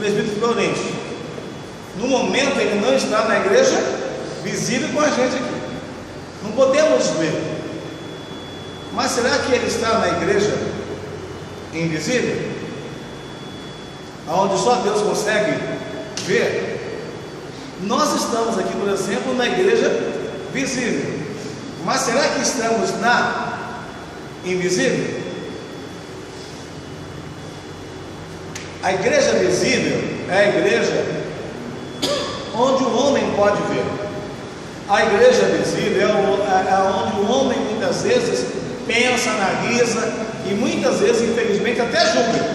presbítero Florencio, no momento ele não está na igreja visível com a gente aqui, não podemos ver. Mas será que ele está na igreja invisível, aonde só Deus consegue ver? Nós estamos aqui, por exemplo, na igreja visível, mas será que estamos na invisível? A igreja visível é a igreja onde o homem pode ver. A igreja visível é onde o homem muitas vezes pensa, analisa e muitas vezes, infelizmente, até julga.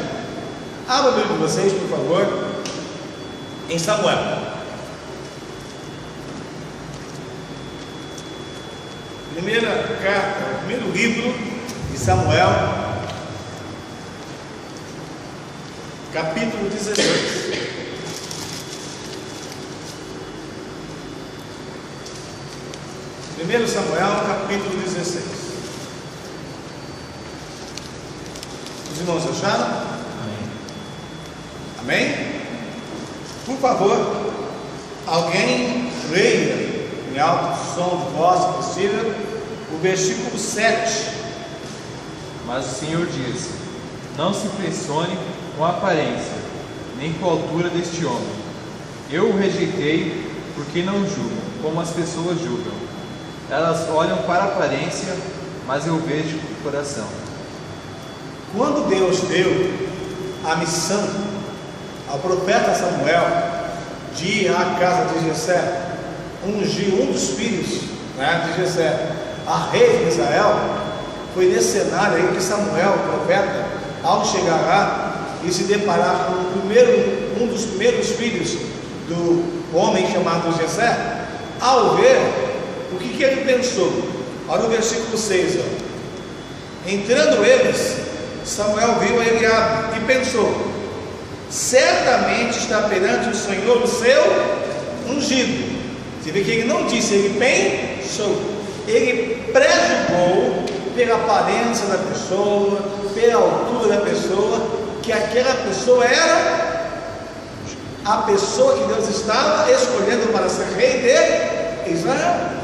Abra o livro de vocês, por favor, em Samuel. Primeira carta, primeiro livro de Samuel, capítulo 16. Primeiro Samuel, capítulo 16. Os irmãos acharam? Amém? Amém? Por favor, alguém leia em alto som de voz, se possível, o versículo 7. Mas o Senhor disse: não se impressione com a aparência, nem com a altura deste homem. Eu o rejeitei porque não julgam como as pessoas julgam. Elas olham para a aparência, mas eu vejo o coração. Quando Deus deu a missão ao profeta Samuel de ir à casa de Jessé, ungir um dos filhos, de Jessé, a rei de Israel, foi nesse cenário aí que Samuel, o profeta, ao chegar lá e se deparar com um dos primeiros filhos do homem chamado Jessé, ao ver, o que ele pensou? Olha o versículo 6, entrando eles, Samuel viu Eliabe e pensou: certamente está perante o Senhor o seu ungido. Você vê que ele não disse, ele pensou, ele prejugou pela aparência da pessoa, pela altura da pessoa, que aquela pessoa era a pessoa que Deus estava escolhendo para ser rei de Israel.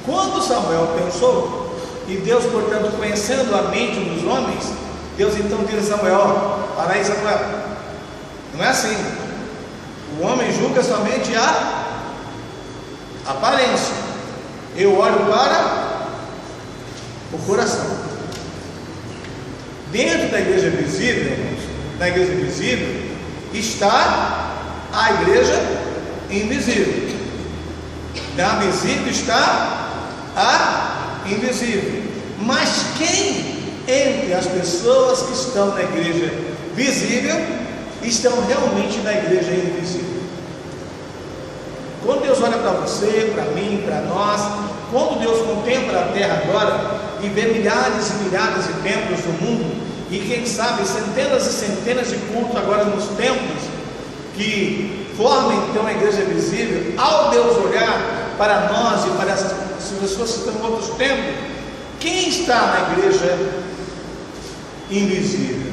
Quando Samuel pensou, e Deus, portanto, conhecendo a mente dos homens, Deus então diz a Samuel: para aí, Samuel, não é assim. O homem julga somente a aparência, eu olho para o coração. Dentro da igreja visível, irmãos, na igreja visível está a igreja invisível. Na visível está a invisível. Mas quem entre as pessoas que estão na igreja visível estão realmente na igreja invisível? Quando Deus olha para você, para mim, para nós, quando Deus contempla a terra agora e vê milhares e milhares de templos no mundo, e quem sabe centenas e centenas de cultos agora nos templos, que formam então a igreja visível, ao Deus olhar para nós e para essas pessoas que estão em outros templos, quem está na igreja invisível?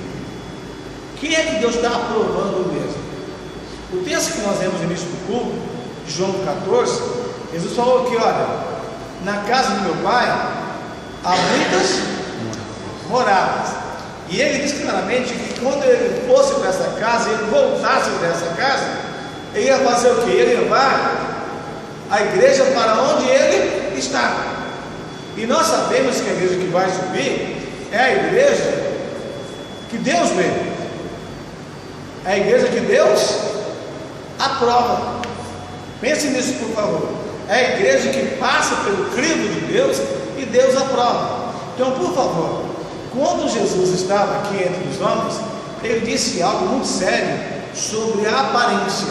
Quem é que Deus está aprovando mesmo? O texto que nós lemos no início do culto, de João 14, Jesus falou que, olha, na casa do meu pai há muitas moradas. E ele diz claramente que quando ele fosse para essa casa, ele voltasse dessa casa, ele ia fazer o que? Ele ia levar a igreja para onde ele está. E nós sabemos que a igreja que vai subir é a igreja que Deus vê, é a igreja que Deus aprova. Pense nisso, por favor. É a igreja que passa pelo crivo de Deus e Deus aprova. Então, por favor, quando Jesus estava aqui entre os homens, ele disse algo muito sério sobre a aparência.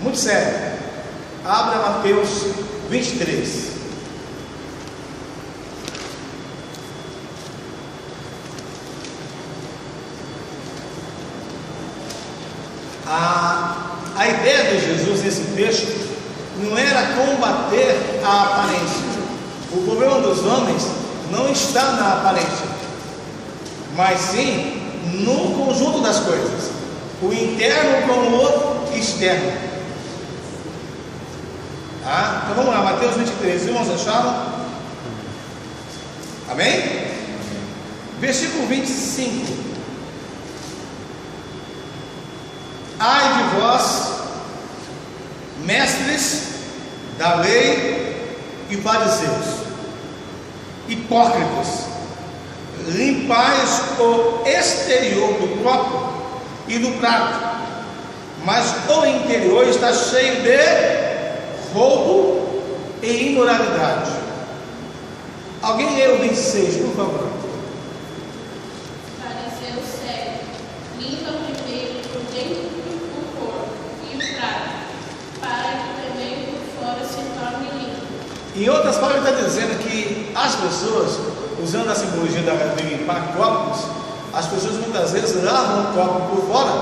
Muito sério. Abra Mateus 23. A ideia de Jesus nesse texto não era combater a aparência. O problema dos homens não está na aparência, mas sim no conjunto das coisas. o interno com o externo. Então vamos lá, Mateus 23, irmãos, acharam? Amém? Versículo 25. Ai de vós, mestres da lei e fariseus, hipócritas, limpais o exterior do copo e do prato, mas o interior está cheio de roubo e imoralidade. Alguém lê o 26, por favor. Fariseu cego, limpa primeiro por dentro o corpo e o prato, para que também por fora se torne limpo. Em outras palavras, está dizendo que as pessoas, usando a simbologia de limpar copos, as pessoas muitas vezes lavam o copo por fora,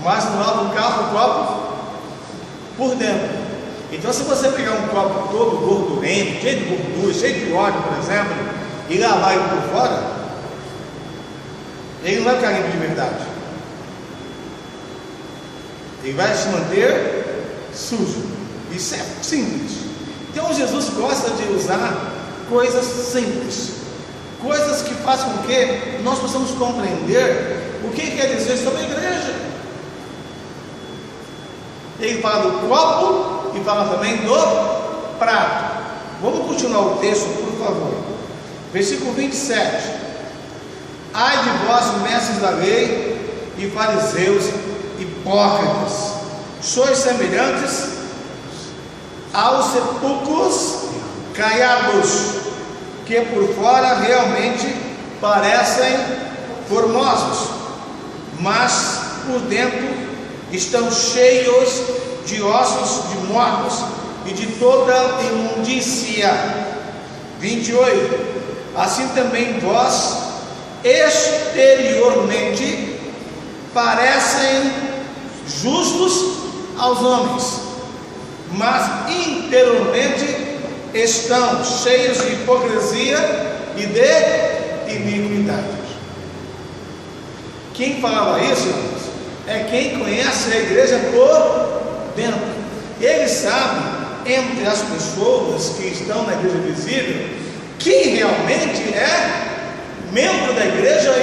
mas não lavam o copo por dentro. Então, se você pegar um copo todo gordurento, cheio de gordura, cheio de óleo, por exemplo, e lavar ele por fora, ele não vai ficar limpo de verdade. Ele vai se manter sujo. Isso é simples. Então, Jesus gosta de usar coisas simples, coisas que façam com que nós possamos compreender o que quer dizer sobre a igreja. Ele fala do copo e fala também do prato. Vamos continuar o texto, por favor. Versículo 27. Ai de vós, mestres da lei e fariseus hipócritas, sois semelhantes aos sepulcros caiados, que por fora realmente parecem formosos, mas por dentro estão cheios de ossos de mortos e de toda imundícia. 28. Assim também vós exteriormente parecem justos aos homens, mas interiormente estão cheios de hipocrisia e de iniquidade. Quem falava isso, irmãos, é quem conhece a igreja por dentro. Ele sabe, entre as pessoas que estão na igreja visível, quem realmente é membro da igreja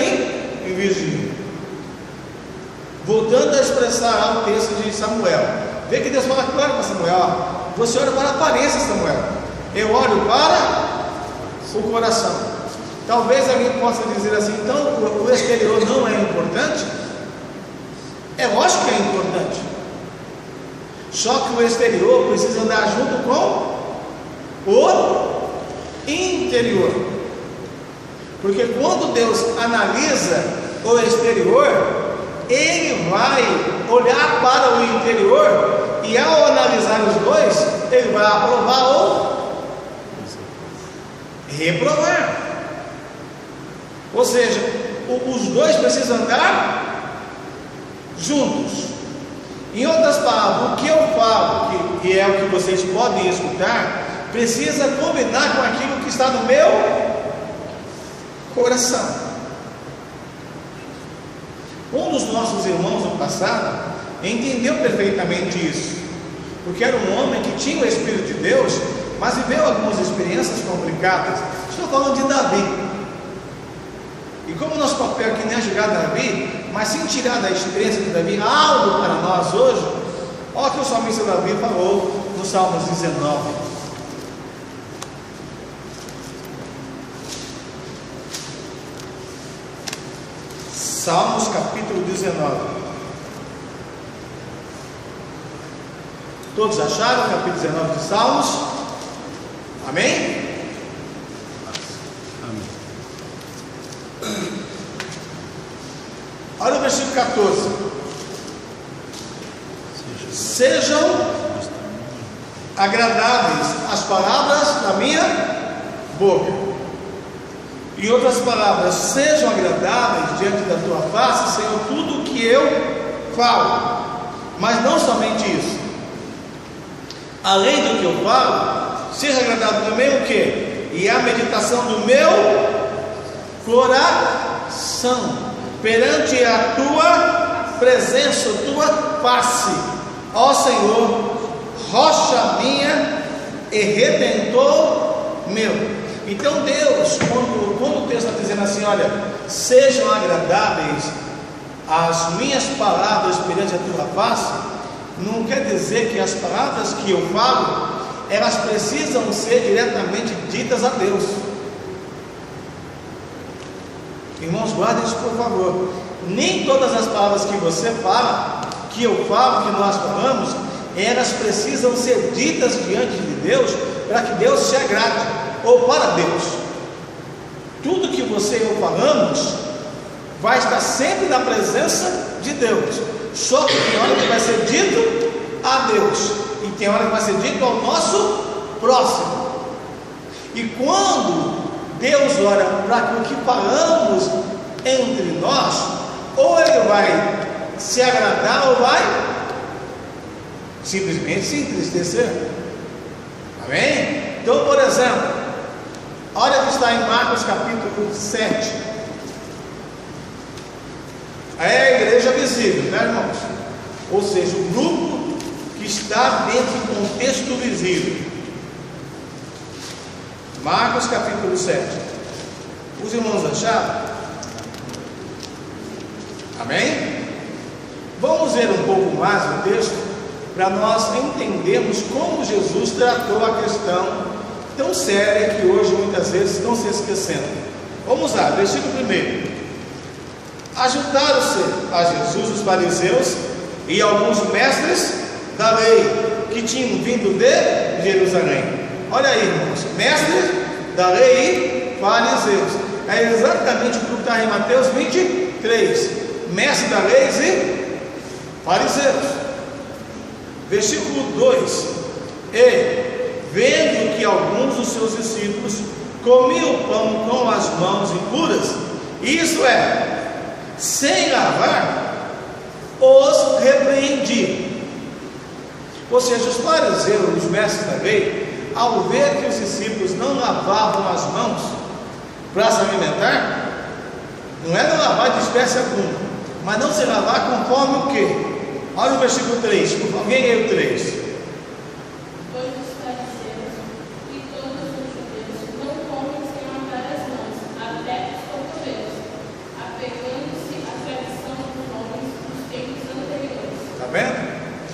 invisível. Voltando a expressar o texto de Samuel, vê que Deus fala claro para Samuel: você olha para a aparência, Samuel, eu olho para o coração. Talvez alguém possa dizer assim: então o exterior não é importante? É lógico que é importante, só que o exterior precisa andar junto com o interior, porque quando Deus analisa o exterior, Ele vai olhar para o interior, e ao analisar os dois, Ele vai aprovar ou reprovar. Ou seja, os dois precisam andar juntos. Em outras palavras, o que eu falo, que é o que vocês podem escutar, precisa combinar com aquilo que está no meu coração. Um dos nossos irmãos no passado entendeu perfeitamente isso, porque era um homem que tinha o Espírito de Deus, mas viveu algumas experiências complicadas. Estou falando de Davi. E como o nosso papel aqui não é julgar Davi, mas sim tirar da experiência de Davi algo para nós hoje, olha o que o salmista Davi falou no Salmos 19. Salmos capítulo 19. Todos acharam o capítulo 19 de Salmos? Amém? Olha o versículo 14. Sejam agradáveis as palavras da minha boca. Em outras palavras, sejam agradáveis diante da tua face, Senhor, tudo o que eu falo. Mas não somente isso. Além do que eu falo, seja agradável também o que? E a meditação do meu coração perante a tua presença, tua face, ó Senhor, rocha minha e redentor meu. Então Deus, quando o texto está dizendo assim, olha, sejam agradáveis as minhas palavras perante a tua face, não quer dizer que as palavras que eu falo, elas precisam ser diretamente ditas a Deus. Irmãos, guardem isso por favor. Nem todas as palavras que você fala, que eu falo, que nós falamos, elas precisam ser ditas diante de Deus, para que Deus se agrade, ou para Deus. Tudo que você e eu falamos, vai estar sempre na presença de Deus. Só que tem hora que vai ser dito a Deus, e tem hora que vai ser dito ao nosso próximo. E quando Deus olha para o que falamos entre nós, ou Ele vai se agradar, ou vai simplesmente se entristecer. Amém? Então, por exemplo, olha que está em Marcos capítulo 7. É a igreja visível, né, irmãos? Ou seja, o grupo que está dentro do contexto visível. Marcos capítulo 7. Os irmãos acharam? Amém? Vamos ver um pouco mais o texto, para nós entendermos como Jesus tratou a questão tão séria que hoje muitas vezes estão se esquecendo. Vamos lá, versículo 1. Ajuntaram-se a Jesus os fariseus e alguns mestres da lei que tinham vindo de Jerusalém. Olha aí, irmãos, mestres da lei e fariseus. É exatamente o que está em Mateus 23. Mestres da lei e fariseus. Versículo 2: E vendo que alguns dos seus discípulos comiam o pão com as mãos impuras, isso é, sem lavar, os repreendi. Ou seja, os fariseus, os mestres da lei, ao ver que os discípulos não lavavam as mãos para se alimentar, não era lavar de espécie alguma, mas não se lavar conforme o quê? Olha o versículo 3, por favor, alguém lê o 3. Pois os fariseus e todos os judeus não comem sem lavar as mãos, até os cotovelos, apegando-se à tradição dos homens dos tempos anteriores. Está vendo?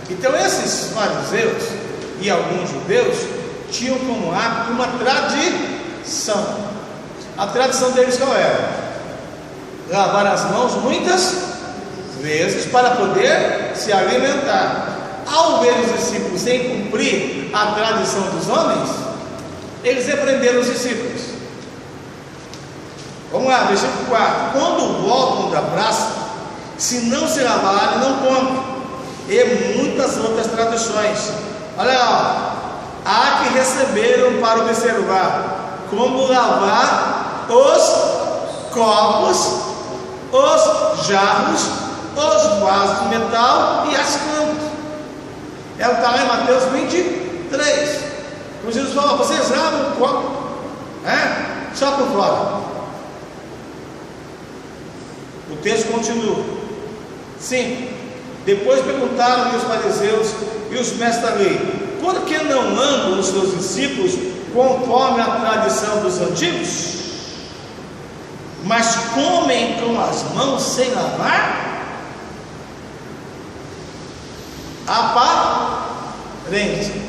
Então esses fariseus e alguns judeus tinham como hábito uma tradição. A tradição deles qual era? Lavar as mãos muitas vezes para poder se alimentar. Ao ver os discípulos sem cumprir a tradição dos homens, eles repreenderam os discípulos. Vamos lá, versículo 4: Quando voltam da praça, se não se lavarem, não comem. E muitas outras tradições. Olha lá, há que receberam para observar como lavar os copos, os jarros, os vasos de metal e as cantas. É o que está lá em Mateus 23. Como Jesus falou: vocês lavam o copo, só por fora. O texto continua. 5. Depois perguntaram-lhe os fariseus e os mestres da lei: por que não andam os seus discípulos conforme a tradição dos antigos, mas comem com as mãos sem lavar? Aparência.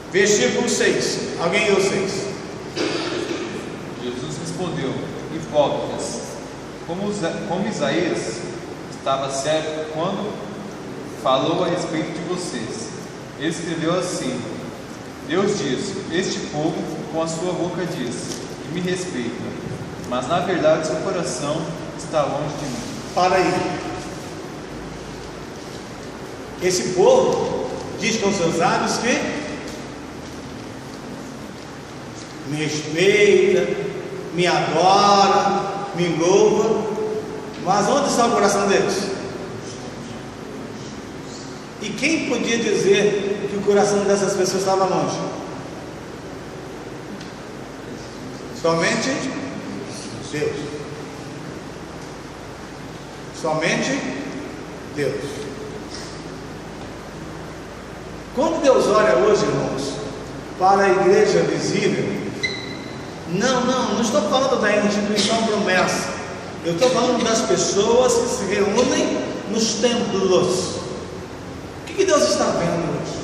Versículo 6. Alguém leu 6? Jesus respondeu: hipócritas, como Isaías estava certo quando falou a respeito de vocês. Ele escreveu assim: Deus diz: este povo com a sua boca diz que me respeita, mas na verdade seu coração está longe de mim. Para aí. Esse povo diz com seus lábios que me respeita, me adora, me louva, mas onde está o coração deles? E quem podia dizer que o coração dessas pessoas estava longe? Somente Deus. Somente Deus. Quando Deus olha hoje, irmãos, para a igreja visível, não estou falando da instituição promessa. Eu estou falando das pessoas que se reúnem nos templos. O que Deus está vendo hoje?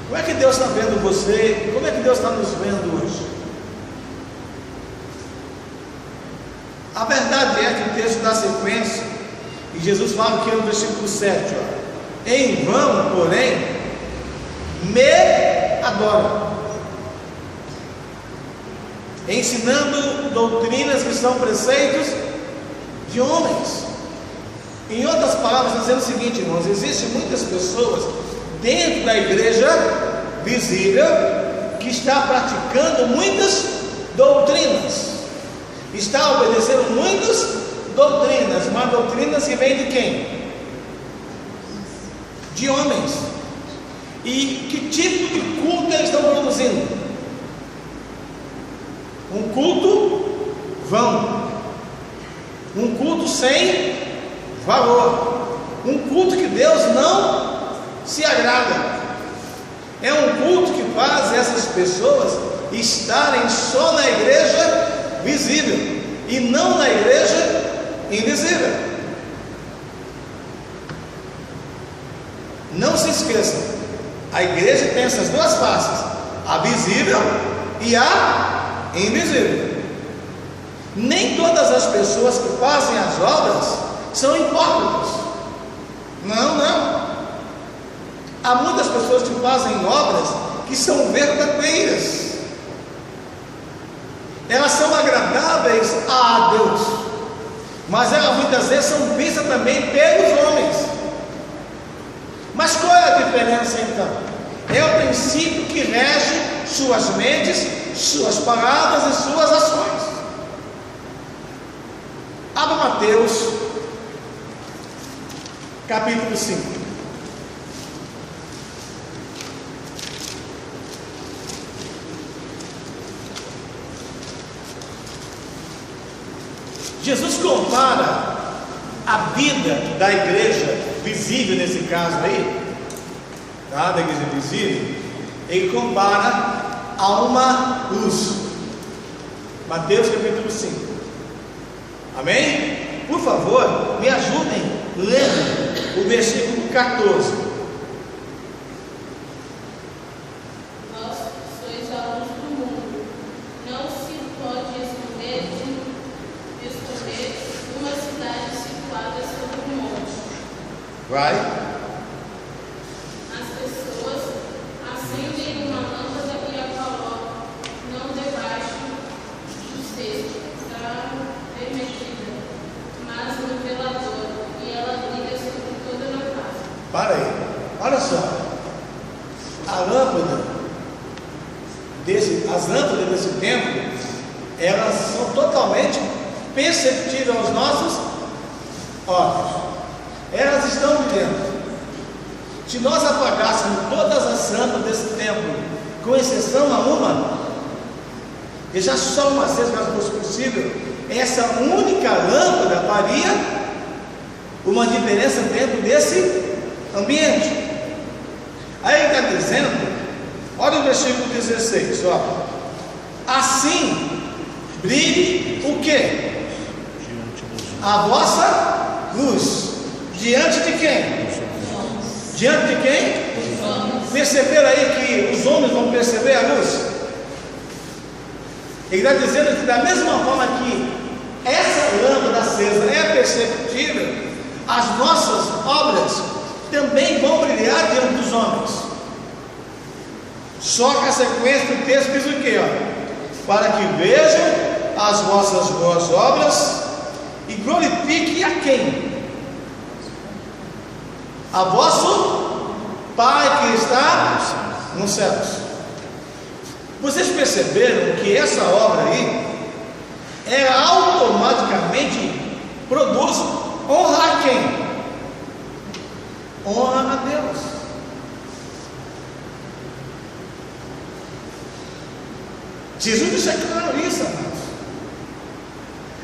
Como é que Deus está vendo você? Como é que Deus está nos vendo hoje? A verdade é que o texto dá sequência, e Jesus fala aqui no versículo 7, em vão, porém, me adoram, ensinando doutrinas que são preceitos de homens. Em outras palavras, dizendo o seguinte, irmãos, existem muitas pessoas dentro da igreja visível que está praticando muitas doutrinas, está obedecendo muitas doutrinas, mas doutrinas que vêm de quem? De homens. E que tipo de culto eles estão produzindo? Um culto vão, um culto sem valor, um culto que Deus não se agrada. É um culto que faz essas pessoas estarem só na igreja visível e não na igreja invisível. Não se esqueçam, a igreja tem essas duas faces, a visível e a invisível. Nem todas as pessoas que fazem as obras são hipócritas. Não. Há muitas pessoas que fazem obras que são verdadeiras. Elas são agradáveis a Deus, mas elas muitas vezes são vistas também pelos homens. Mas qual é a diferença então? É o princípio que rege suas mentes, suas palavras e suas ações. Abra Mateus capítulo 5. Jesus compara a vida da igreja visível, nesse caso aí, tá? Da igreja visível, ele compara a uma luz. Mateus capítulo 5. Amém? Por favor, me ajudem lendo o versículo 14. Vai. As pessoas acendem uma lâmpada e a colocam não debaixo do cesto da vermelhida, mas no velador, e ela brilha sobre toda a casa. Para aí, olha só. As lâmpadas desse templo, elas são totalmente perceptíveis aos nossos olhos. Elas estão brilhando. Se nós apagássemos todas as lâmpadas desse templo, com exceção a uma, deixar só uma acesa caso fosse possível, essa única lâmpada faria uma diferença dentro desse ambiente. Aí ele está dizendo, olha o versículo 16, assim brilhe o que? A vossa luz. Diante de quem? Diante de quem? Perceberam aí que os homens vão perceber a luz? Ele está dizendo que da mesma forma que essa lâmpada acesa é perceptível, as nossas obras também vão brilhar diante dos homens. Só que a sequência do texto diz o que? Para que vejam as vossas boas obras e glorifiquem a quem? A vosso Pai que está nos céus. Vocês perceberam que essa obra aí, ela automaticamente produz honra a quem? Honra a Deus. Jesus deixa claro isso, amados.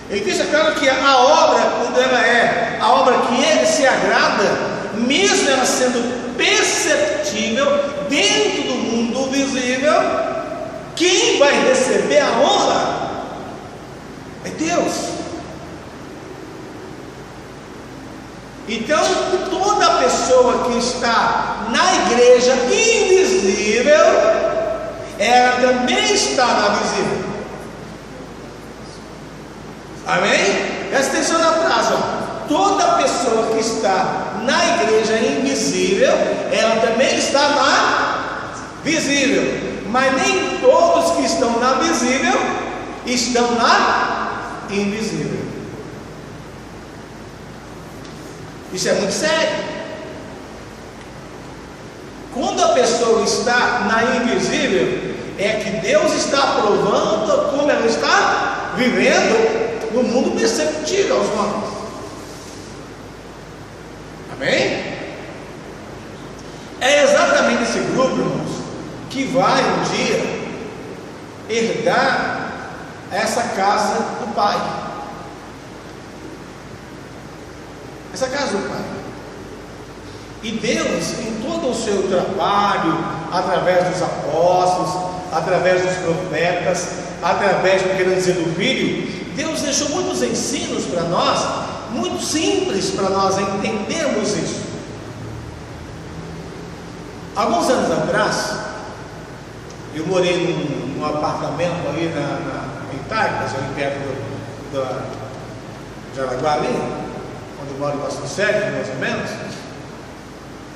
Ele deixa claro que a obra, quando ela é a obra que ele se agrada, mesmo ela sendo perceptível dentro do mundo visível, quem vai receber a honra é Deus. Então, toda pessoa que está na igreja invisível, ela também está na visível. Amém? Presta atenção na frase, ó. Toda pessoa que está na igreja invisível, ela também está na visível. Mas nem todos que estão na visível estão na invisível. Isso é muito sério. Quando a pessoa está na invisível, é que Deus está aprovando como ela está vivendo no mundo perceptível aos homens. Amém? É exatamente esse grupo, irmãos, que vai um dia herdar essa casa do Pai. Essa casa do Pai. E Deus, em todo o seu trabalho, através dos apóstolos, através dos profetas, através, por querendo dizer, do Filho, Deus deixou muitos ensinos para nós, muito simples para nós entendermos isso. Alguns anos atrás, eu morei num apartamento ali em Taipas, ali perto de Araguá, ali, onde eu moro em Pastor Sérgio, mais ou menos.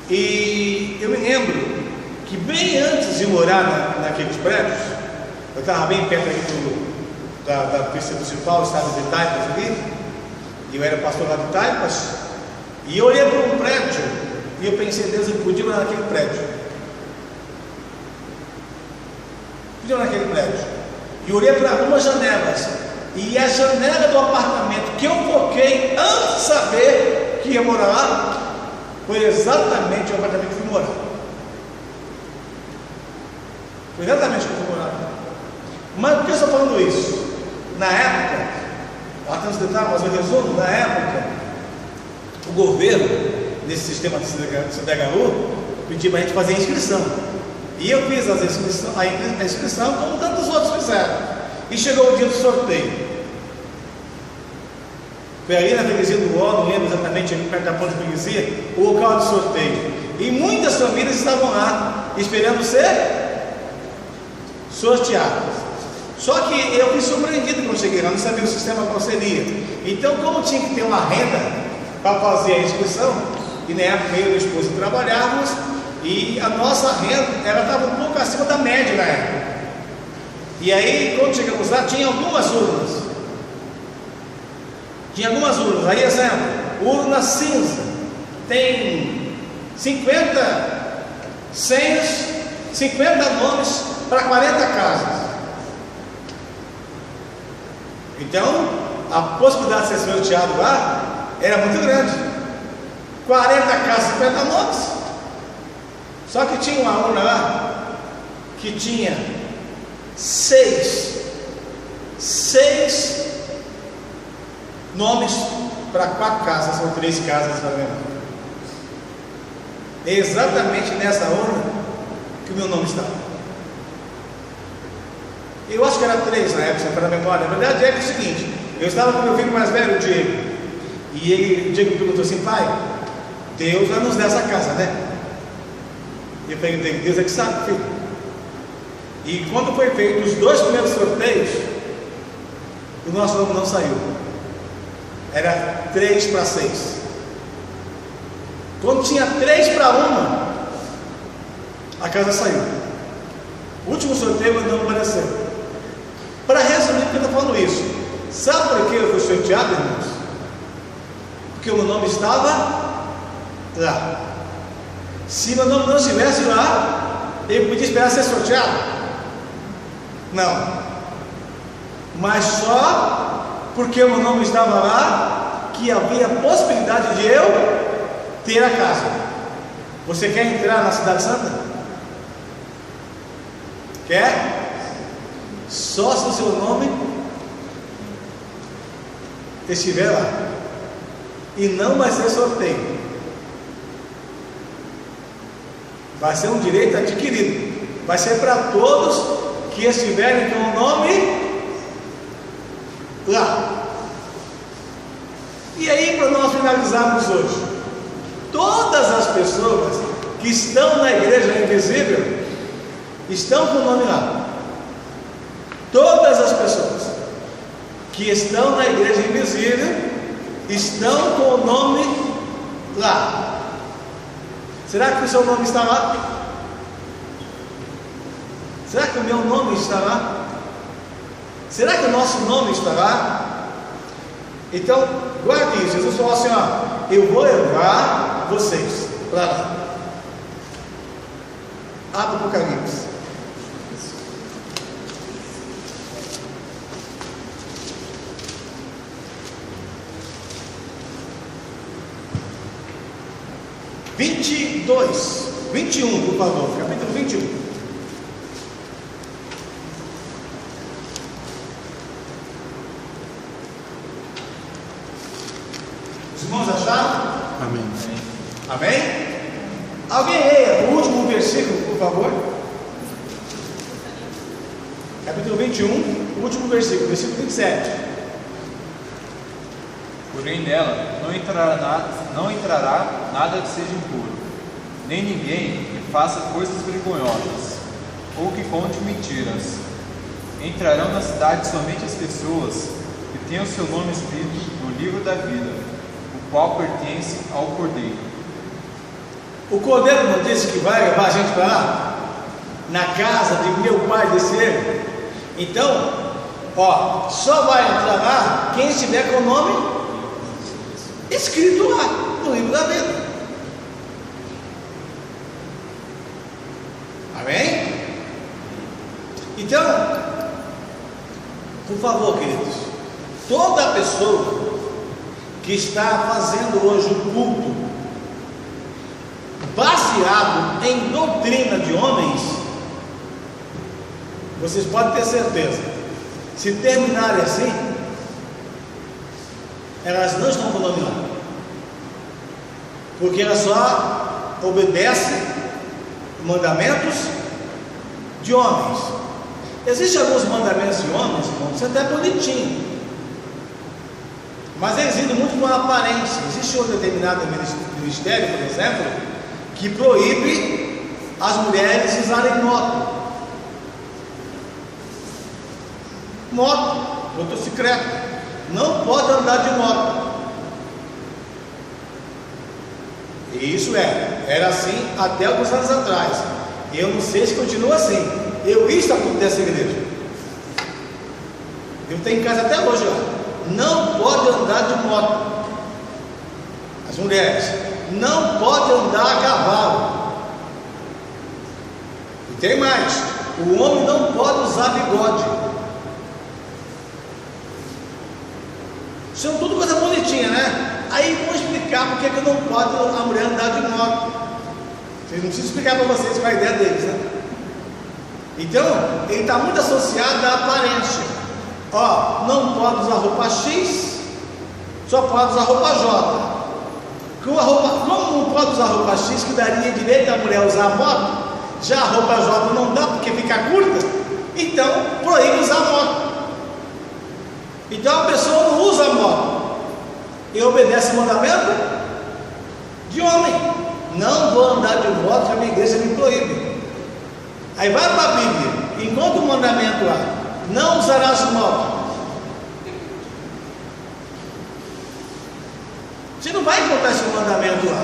E eu me lembro que bem antes de morar naqueles prédios, eu estava bem perto ali da pista principal, o estado de Taipas ali, e eu era pastor lá de Taipas, e eu olhei para um prédio, e eu pensei, Deus, eu podia morar naquele prédio. Podia morar naquele prédio. E olhei para algumas janelas, e a janela do apartamento que eu foquei antes de saber que ia morar lá, foi exatamente o apartamento que eu fui morar. Foi exatamente o que eu fui morar. Mas por que eu estou falando isso? Na época, até nos detalhes, mas eu resumo, na época, o governo, nesse sistema de CDHU, pediu para a gente fazer a inscrição. E eu fiz a inscrição como tantos outros fizeram. E chegou o dia do sorteio. Foi ali na freguesia do Ó, não lembro exatamente, ali perto da ponte de freguesia, o local de sorteio. E muitas famílias estavam lá, esperando ser sorteadas. Só que eu fui surpreendido quando cheguei lá, não sabia o sistema qual seria. Então, como tinha que ter uma renda para fazer a inscrição, e na época eu e meu esposo trabalhávamos, e a nossa renda, ela estava um pouco acima da média na época. E aí, quando chegamos lá, tinha algumas urnas. Aí, exemplo, urna cinza, tem 50 senhas, 50 nomes para 40 casas. Então, a possibilidade de ser sorteado lá era muito grande. 40 casas, 50 nomes. Só que tinha uma urna lá que tinha 6 nomes para 4 casas ou 3 casas, exatamente nessa urna que o meu nome estava. Eu acho que era 3 na época, para a memória. Na verdade é o seguinte, eu estava com meu filho mais velho, o Diego, e o Diego perguntou assim: pai, Deus vai nos dar essa casa, né? E eu perguntei: Deus é que sabe, filho. E quando foi feito os 2 primeiros sorteios, o nosso nome não saiu. Era 3 para 6. Quando tinha 3 para 1, a casa saiu. O último sorteio não apareceu. Para resumir, por que eu estou falando isso? Sabe por que eu fui sorteado, irmãos? Porque o meu nome estava lá. Se meu nome não estivesse lá, eu podia esperar ser sorteado? Não. Mas só porque o meu nome estava lá, que havia a possibilidade de eu ter a casa. Você quer entrar na Cidade Santa? Quer? Só se o seu nome estiver lá. E não vai ser sorteio. Vai ser um direito adquirido. Vai ser para todos que estiverem com o nome lá. E aí, para nós finalizarmos hoje, todas as pessoas que estão na igreja invisível estão com o nome lá. Todas as pessoas que estão na igreja invisível estão com o nome lá. Será que o seu nome está lá? Será que o meu nome está lá? Será que o nosso nome está lá? Então, guarde isso. Jesus falou assim: ó, eu vou levar vocês para lá. Abre o Apocalipse. Dois, 21, por favor, capítulo 21. Os irmãos acharam? Amém. Amém? Alguém leia o último versículo, por favor. Capítulo 21, o último versículo, versículo 27. Porém nela não entrará nada que seja impuro, nem ninguém que faça coisas vergonhosas, ou que conte mentiras. Entrarão na cidade somente as pessoas que têm o seu nome escrito no livro da vida, o qual pertence ao Cordeiro. O Cordeiro não disse que vai levar a gente para lá? Na casa de meu pai descer. Então, ó, só vai entrar lá quem estiver com o nome escrito lá no livro da vida. Amém? Então, por favor, queridos, toda pessoa que está fazendo hoje o culto baseado em doutrina de homens, vocês podem ter certeza, se terminarem assim, elas não estão com o nome lá, porque elas só obedecem mandamentos de homens. Existem alguns mandamentos de homens, irmãos, isso é até bonitinho, mas eles idem muito com a aparência. Existe um determinado ministério, por exemplo, que proíbe as mulheres usarem motocicleta, não pode andar de moto. E isso era assim até alguns anos atrás. Eu não sei se continua assim. Eu vi o estatuto dessa igreja, eu tenho em casa até hoje lá. Não pode andar de moto. As mulheres não podem andar a cavalo. E tem mais: o homem não pode usar bigode. São tudo coisa bonitinha, né? Aí vou explicar porque que não pode a mulher andar de moto. Vocês não precisam explicar para vocês qual é a ideia deles, né? Então, ele está muito associado à aparência. Ó, não pode usar roupa X, só pode usar roupa J. Como não pode usar roupa X, que daria direito à mulher usar a moto, já a roupa J não dá porque fica curta, então proíbe usar a moto. Então a pessoa não usa a moto e obedece o mandamento de homem. Não vou andar de moto, que a minha igreja me proíbe. Aí vai para a Bíblia, encontra o mandamento lá: não usarás moto. Você não vai encontrar esse mandamento lá.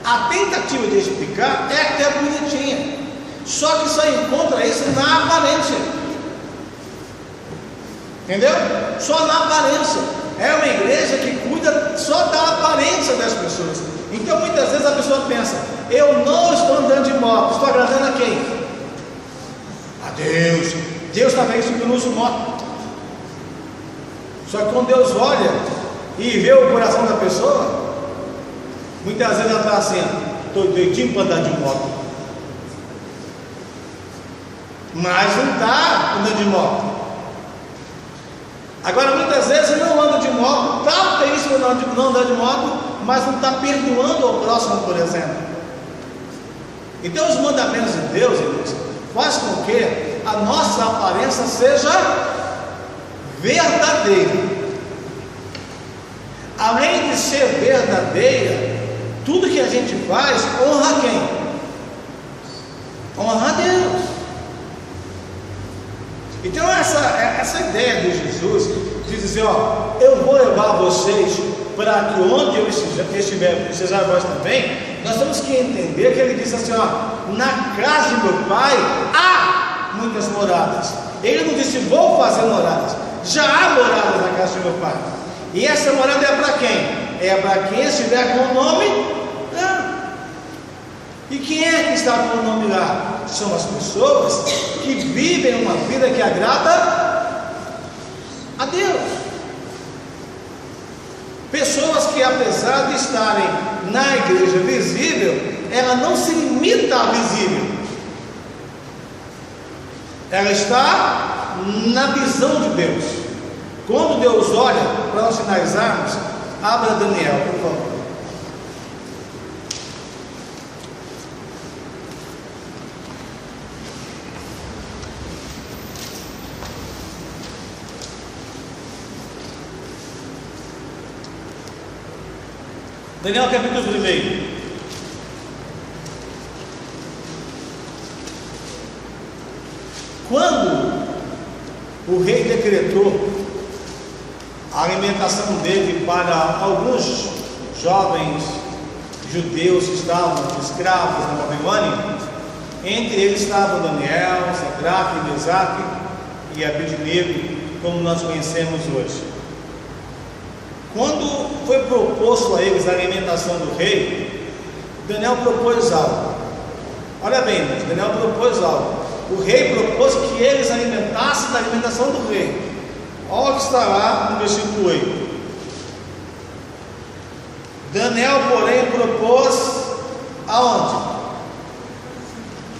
A tentativa de explicar é até bonitinha, só que só encontra isso na aparência. Entendeu? Só na aparência. É uma igreja que cuida só da aparência das pessoas. Então muitas vezes a pessoa pensa: eu não estou andando de moto, estou agradando a quem? A Deus. Deus está vendo isso que eu não uso moto. Só que quando Deus olha e vê o coração da pessoa, muitas vezes ela está assim: estou doidinho para andar de moto, mas não está andando de moto. Agora muitas vezes eu não ando de moto, moto, está feliz por não andar de moto, mas não está perdoando ao próximo, por exemplo. Então os mandamentos de Deus, irmãos, faz com que a nossa aparência seja verdadeira. Além de ser verdadeira, tudo que a gente faz honra quem? Honra a Deus. Então essa ideia de Jesus de dizer, ó, eu vou levar vocês para que onde eu estiver, precisar vós também, nós temos que entender que ele diz assim, ó, na casa de meu pai há muitas moradas. Ele não disse vou fazer moradas, já há moradas na casa de meu pai. E essa morada é para quem? É para quem estiver com o nome lá. E quem é que está com o nome lá? São as pessoas que vivem uma vida que agrada a Deus. Pessoas que, apesar de estarem na igreja visível, ela não se limita à visível. Ela está na visão de Deus. Quando Deus olha, para nós finalizarmos, abra Daniel, por favor. Daniel capítulo 1. Quando o rei decretou a alimentação dele para alguns jovens judeus que estavam escravos na Babilônia, entre eles estavam Daniel, Sadraque, Mesaque e Abednego, como nós conhecemos hoje. Quando foi proposto a eles a alimentação do rei, Daniel propôs algo. Olha bem, Daniel propôs algo. O rei propôs que eles alimentassem da alimentação do rei. Olha o que está lá no versículo 8. Daniel, porém, propôs aonde?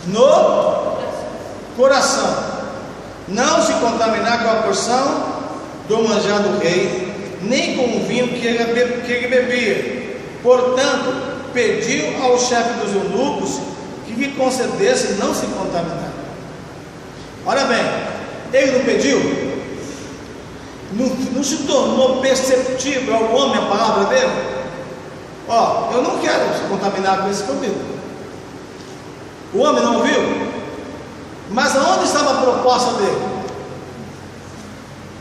No coração. Não se contaminar com a porção do manjar do rei, nem com o vinho que ele bebia. Portanto, pediu ao chefe dos eunucos que lhe concedesse não se contaminar. Olha bem, ele não pediu? Não se tornou perceptível ao homem a palavra dele? Ó, eu não quero se contaminar com esse que eu vivo. O homem não viu? Mas aonde estava a proposta dele?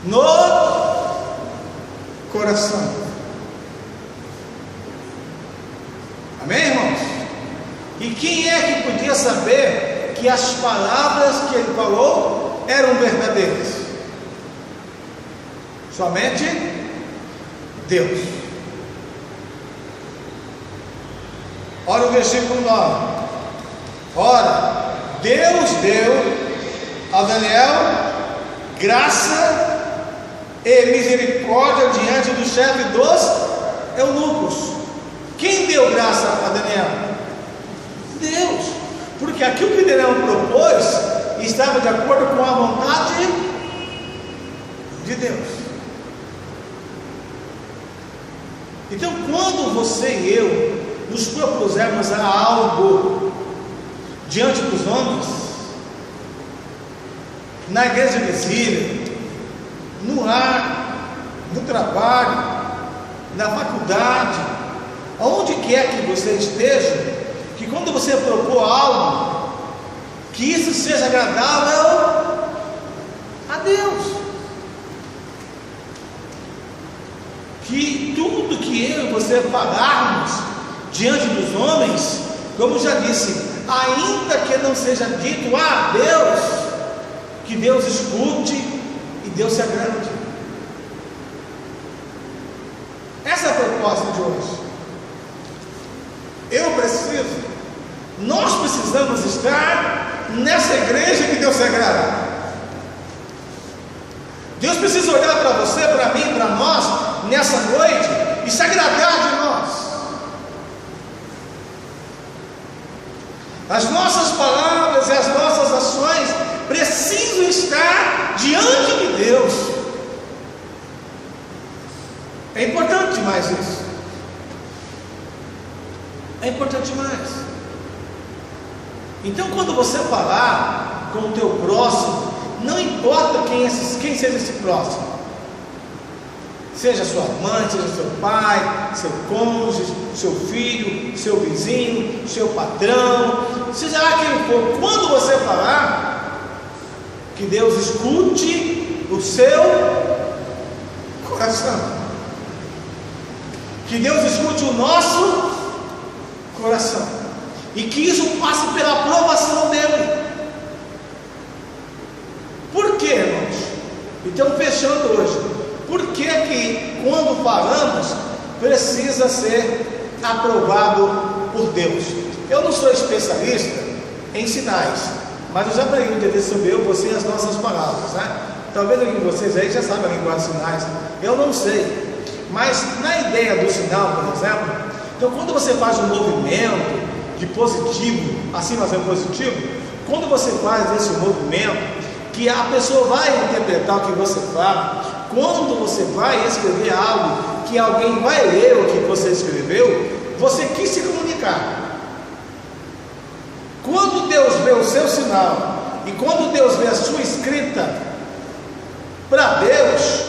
No coração. Amém, irmãos? E quem é que podia saber que as palavras que ele falou eram verdadeiras? Somente Deus. Olha o versículo 9. Ora, Deus deu a Daniel graça e misericórdia diante do chefe dos eunucos. Quem deu graça a Daniel? Deus. Porque aquilo que Daniel propôs estava de acordo com a vontade de Deus. Então, quando você e eu nos propusermos a algo diante dos homens, na igreja visível, no lar, no trabalho, na faculdade, aonde quer que você esteja, que quando você propor algo, que isso seja agradável a Deus, que tudo que eu e você falarmos diante dos homens, como já disse, ainda que não seja dito a Deus, que Deus escute e Deus se agrade. Essa é a proposta de hoje. Nós precisamos estar nessa igreja que Deus se agrada. Deus precisa olhar para você, para mim, para nós, nessa noite, e se agradar de nós. As nossas palavras e as nossas ações precisam estar diante de Deus. demais isso. É importante demais. Então, quando você falar com o teu próximo, não importa quem seja esse próximo, seja sua mãe, seja seu pai, seu cônjuge, seu filho, seu vizinho, seu patrão, seja lá quem for, quando você falar, que Deus escute o seu coração, que Deus escute o nosso coração, e que isso passe pela aprovação dele. Por quê, irmãos? Então, fechando hoje, por que quando falamos precisa ser aprovado por Deus? Eu não sou especialista em sinais, mas eu já preguei um dia sobre eu, você e as nossas palavras, né? Talvez alguém de vocês aí já saiba a linguagem de sinais, eu não sei, mas na ideia do sinal, por exemplo, então quando você faz um movimento de positivo, assim nós vemos positivo, quando você faz esse movimento, que a pessoa vai interpretar o que você fala, quando você vai escrever algo, que alguém vai ler o que você escreveu, você quis se comunicar. Quando Deus vê o seu sinal, e quando Deus vê a sua escrita, para Deus,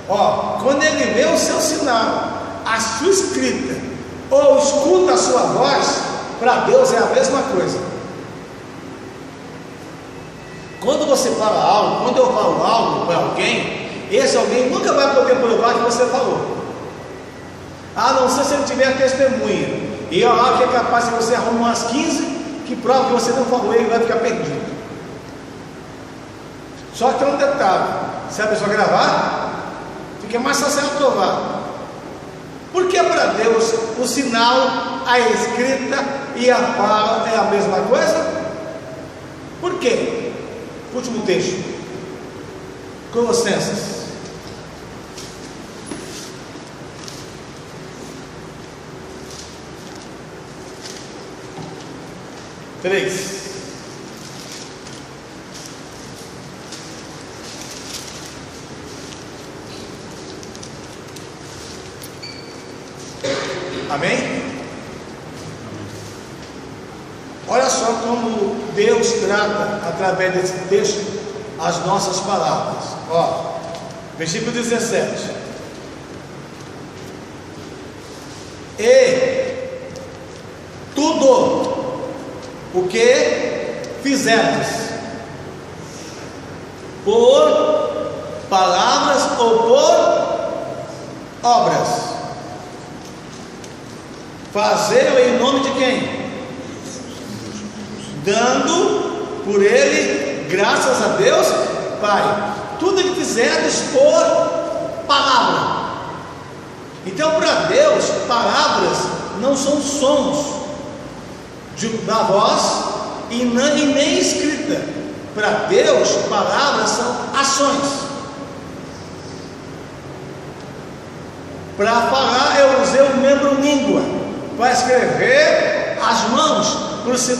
quando Ele vê o seu sinal, a sua escrita, ou escuta a sua voz, para Deus é a mesma coisa. Quando você fala algo, quando eu falo algo para alguém, esse alguém nunca vai poder provar que você falou, a não ser se ele tiver testemunha, e eu acho que é capaz de você arrumar umas 15 que prova que você não falou, e ele vai ficar perdido. Só que tem um detalhe: se a pessoa gravar, fica mais fácil ela provar. Porque para Deus o sinal, a escrita e a fala é a mesma coisa? Por quê? Último texto, Colossenses. Amém? Olha só como Deus trata, através desse texto, as nossas palavras. Versículo 17: e tudo o que fizerdes, por palavras ou por obras, fazei-o em nome de quem? Dando por ele graças a Deus Pai. Tudo que fizerdes por palavra. Então, para Deus, palavras não são sons da voz e nem escrita. Para Deus, palavras são ações. Para falar, eu usei o membro língua, para escrever as mãos,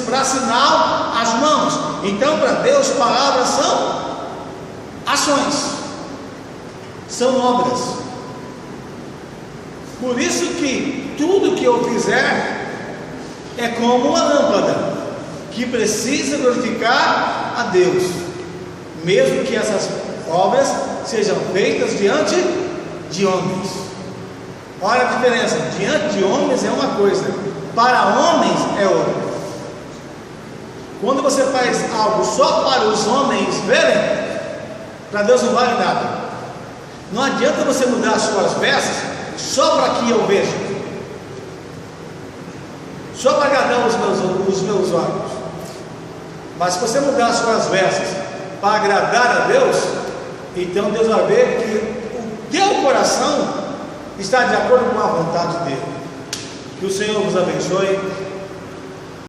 para sinal as mãos. Então, para Deus, palavras são ações, são obras. Por isso que tudo que eu fizer é como uma lâmpada que precisa glorificar a Deus, mesmo que essas obras sejam feitas diante de homens. Olha a diferença: diante de homens é uma coisa, para homens é outra. Quando você faz algo só para os homens verem, para Deus não vale nada. Não adianta você mudar as suas vestes só para que eu veja, só para agradar os meus olhos. Mas se você mudar as suas vestes para agradar a Deus, então Deus vai ver que o teu coração está de acordo com a vontade dele. Que o Senhor vos abençoe.